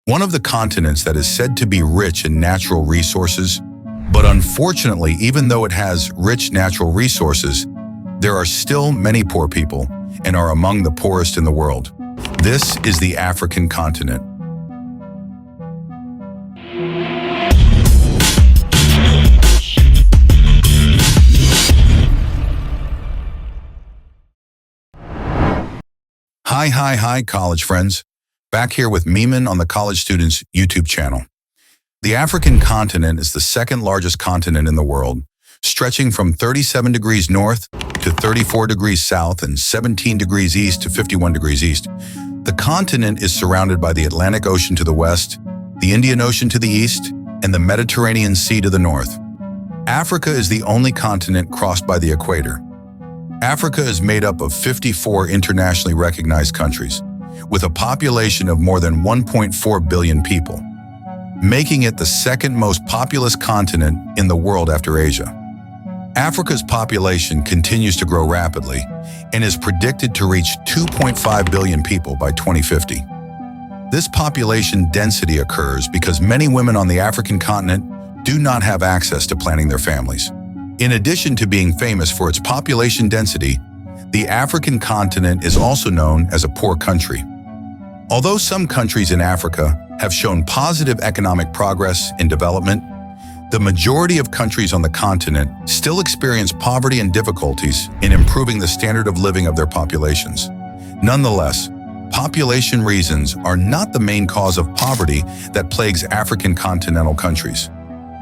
one of the continents that is said to be rich in natural resources, but unfortunately, even though it has rich natural resources, there are still many poor people and are among the poorest in the world. This is the African continent. Hi, college friends. Back here with Meeman on the College Students YouTube channel. The African continent is the second largest continent in the world, stretching from 37 degrees north to 34 degrees south and 17 degrees east to 51 degrees east. The continent is surrounded by the Atlantic Ocean to the west, the Indian Ocean to the east, and the Mediterranean Sea to the north. Africa is the only continent crossed by the equator. Africa is made up of 54 internationally recognized countries, with a population of more than 1.4 billion people, making it the second most populous continent in the world after Asia. Africa's population continues to grow rapidly and is predicted to reach 2.5 billion people by 2050. This population density occurs because many women on the African continent do not have access to planning their families. In addition to being famous for its population density, the African continent is also known as a poor country. Although some countries in Africa have shown positive economic progress and development, the majority of countries on the continent still experience poverty and difficulties in improving the standard of living of their populations. Nonetheless, population reasons are not the main cause of poverty that plagues African continental countries.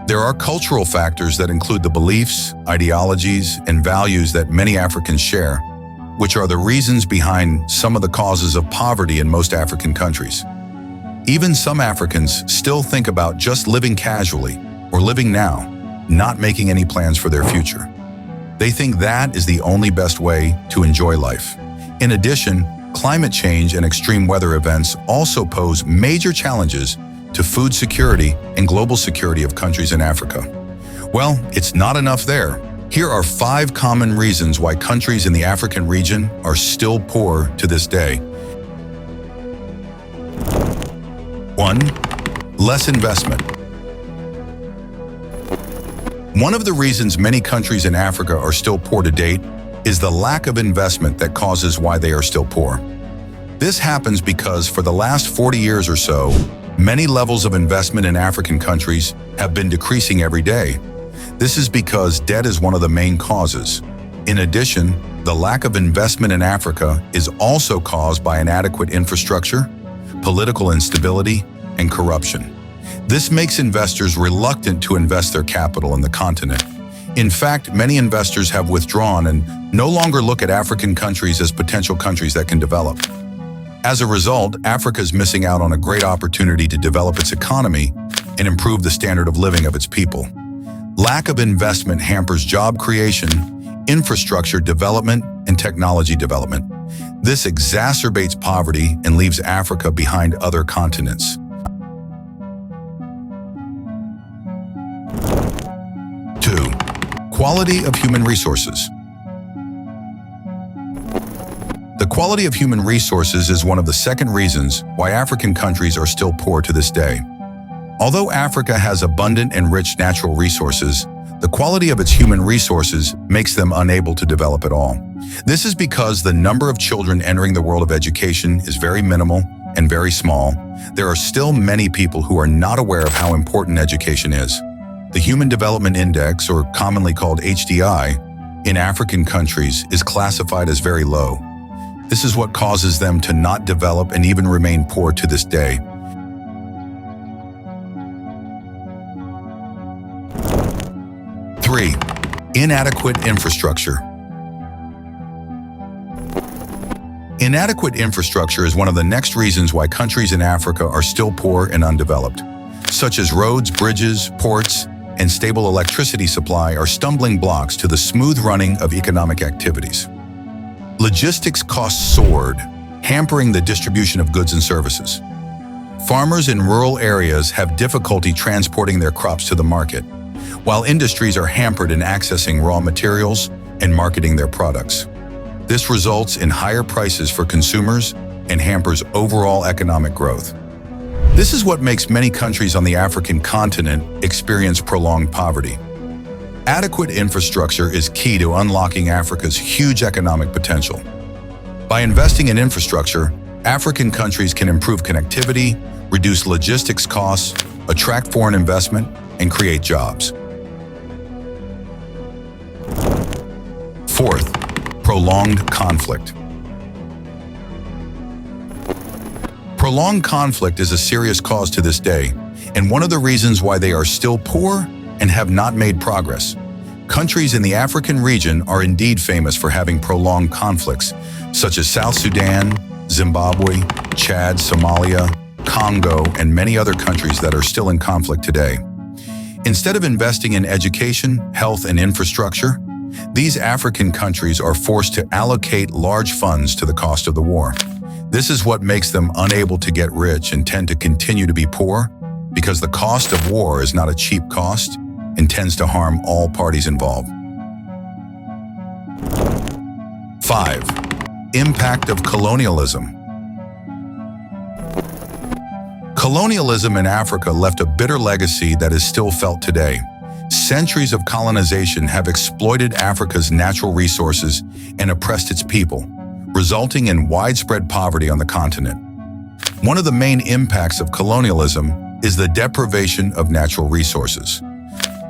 There are cultural factors that include the beliefs, ideologies, and values that many Africans share, which are the reasons behind some of the causes of poverty in most African countries. Even some Africans still think about just living casually or living now, not making any plans for their future. They think that is the only best way to enjoy life. In addition, climate change and extreme weather events also pose major challenges to food security and global security of countries in Africa. Well, it's not enough there. Here are 5 common reasons why countries in the African region are still poor to this day. 1. Less investment. One of the reasons many countries in Africa are still poor to date is the lack of investment that causes why they are still poor. This happens because for the last 40 years or so, many levels of investment in African countries have been decreasing every day. This is because debt is one of the main causes. In addition, the lack of investment in Africa is also caused by inadequate infrastructure, political instability, and corruption. This makes investors reluctant to invest their capital in the continent. In fact, many investors have withdrawn and no longer look at African countries as potential countries that can develop. As a result, Africa is missing out on a great opportunity to develop its economy and improve the standard of living of its people. Lack of investment hampers job creation, infrastructure development, and technology development. This exacerbates poverty and leaves Africa behind other continents. 2. Quality of human resources. The quality of human resources is one of the second reasons why African countries are still poor to this day. Although Africa has abundant and rich natural resources, the quality of its human resources makes them unable to develop at all. This is because the number of children entering the world of education is very minimal and very small. There are still many people who are not aware of how important education is. The Human Development Index, or commonly called HDI, in African countries is classified as very low. This is what causes them to not develop and even remain poor to this day. 3. Inadequate infrastructure. Inadequate infrastructure is one of the next reasons why countries in Africa are still poor and undeveloped, such as roads, bridges, ports, and stable electricity supply are stumbling blocks to the smooth running of economic activities. Logistics costs soared, hampering the distribution of goods and services. Farmers in rural areas have difficulty transporting their crops to the market, while industries are hampered in accessing raw materials and marketing their products. This results in higher prices for consumers and hampers overall economic growth. This is what makes many countries on the African continent experience prolonged poverty. Adequate infrastructure is key to unlocking Africa's huge economic potential. By investing in infrastructure, African countries can improve connectivity, reduce logistics costs, attract foreign investment, and create jobs. Fourth, prolonged conflict. Prolonged conflict is a serious cause to this day, and one of the reasons why they are still poor and have not made progress. Countries in the African region are indeed famous for having prolonged conflicts, such as South Sudan, Zimbabwe, Chad, Somalia, Congo, and many other countries that are still in conflict today. Instead of investing in education, health, and infrastructure, these African countries are forced to allocate large funds to the cost of the war. This is what makes them unable to get rich and tend to continue to be poor, because the cost of war is not a cheap cost and tends to harm all parties involved. 5. Impact of colonialism. Colonialism in Africa left a bitter legacy that is still felt today. Centuries of colonization have exploited Africa's natural resources and oppressed its people, resulting in widespread poverty on the continent. One of the main impacts of colonialism is the deprivation of natural resources.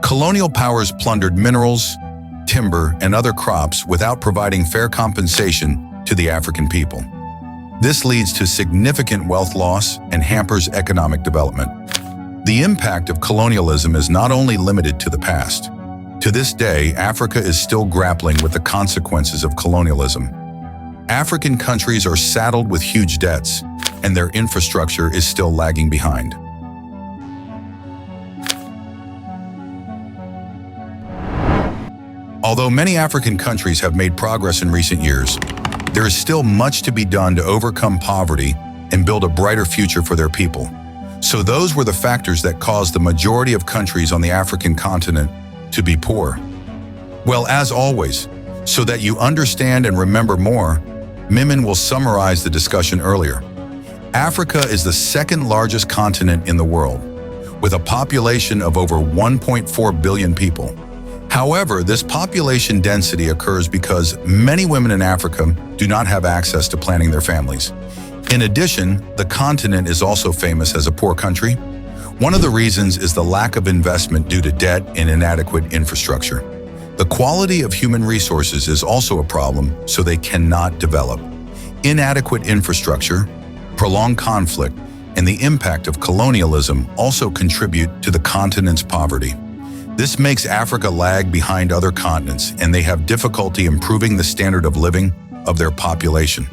Colonial powers plundered minerals, timber, and other crops without providing fair compensation to the African people. This leads to significant wealth loss and hampers economic development. The impact of colonialism is not only limited to the past. To this day, Africa is still grappling with the consequences of colonialism. African countries are saddled with huge debts, and their infrastructure is still lagging behind. Although many African countries have made progress in recent years, there is still much to be done to overcome poverty and build a brighter future for their people. So those were the factors that caused the majority of countries on the African continent to be poor. Well, as always, so that you understand and remember more, Mimin will summarize the discussion earlier. Africa is the second largest continent in the world, with a population of over 1.4 billion people. However, this population density occurs because many women in Africa do not have access to planning their families. In addition, the continent is also famous as a poor country. One of the reasons is the lack of investment due to debt and inadequate infrastructure. The quality of human resources is also a problem, so they cannot develop. Inadequate infrastructure, prolonged conflict, and the impact of colonialism also contribute to the continent's poverty. This makes Africa lag behind other continents, and they have difficulty improving the standard of living of their population.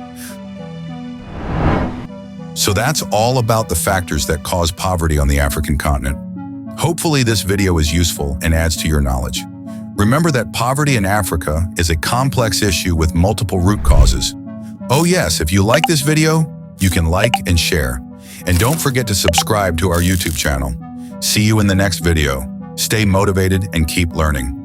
So that's all about the factors that cause poverty on the African continent. Hopefully this video is useful and adds to your knowledge. Remember that poverty in Africa is a complex issue with multiple root causes. Oh yes, if you like this video, you can like and share. And don't forget to subscribe to our YouTube channel. See you in the next video. Stay motivated and keep learning.